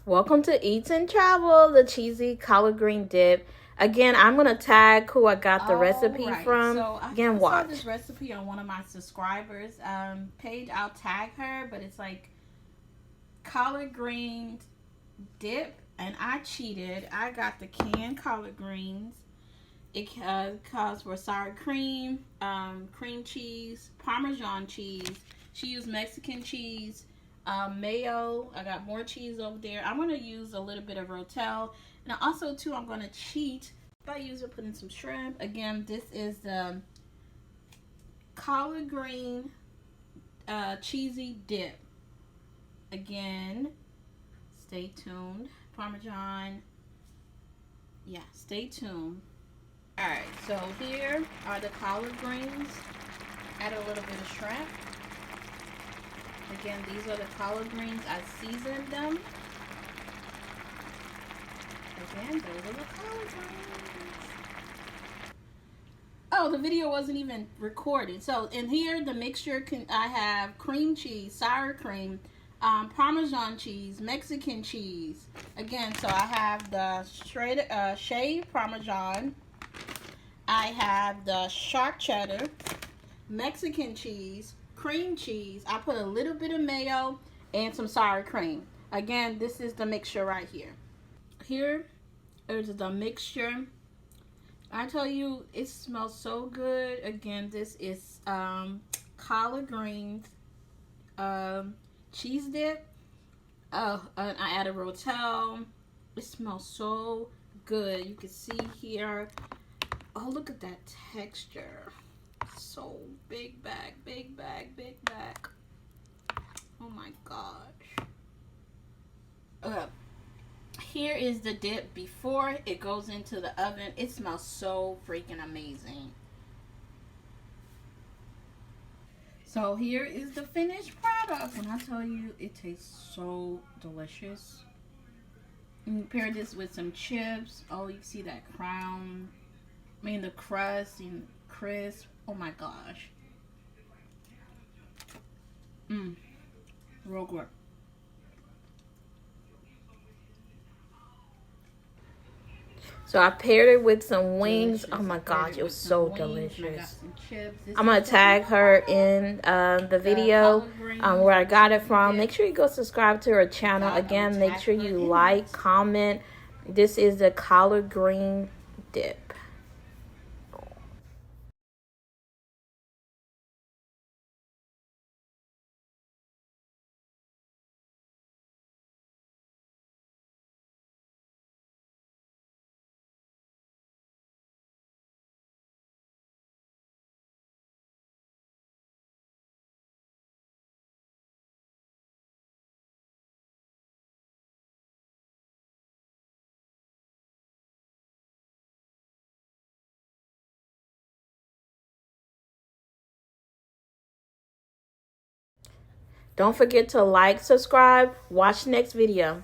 Welcome to Eats and Travel, the cheesy collard green dip. Again, I'm going to tag who I got the recipe from. So Again, I watch. saw this recipe on one of my subscribers' page. I'll tag her, but it's like collard green dip, and I cheated. I got the canned collard greens. It calls for sour cream, cream cheese, Parmesan cheese. She used Mexican cheese, mayo. I got more cheese over there. I'm going to use a little bit of Rotel. And also, too, I'm going to cheat by putting some shrimp. Again, this is the collard green cheesy dip. Again, stay tuned. Parmesan. Yeah, stay tuned. Alright, so here are the collard greens. Add a little bit of shrimp. Again, these are the collard greens. I seasoned them. Again, those are the collard greens. Oh, the video wasn't even recorded. So in here, the mixture, I have cream cheese, sour cream, Parmesan cheese, Mexican cheese. Again, so I have the shaved Parmesan. I have the sharp cheddar, Mexican cheese, cream cheese. I put a little bit of mayo and some sour cream. Again, this is the mixture right here. Here is the mixture. I tell you, it smells so good. Again, this is collard greens, cheese dip. I added Rotel. It smells so good. You can see here. Oh, look at that texture. So big bag, big bag, big bag. Oh my gosh. Here is the dip before it goes into the oven. It smells so freaking amazing. So here is the finished product. And I tell you, it tastes so delicious. And you pair this with some chips. Oh, you see that crown. The crust and crisp. Oh my gosh. Real good. So I paired it with some wings. Delicious. Oh my gosh, it was so delicious. I'm going to tag her in the video where I got it from. Make sure you go subscribe to her channel. Again, make sure you like, comment. This is the collard green dip. Don't forget to like, subscribe, watch the next video.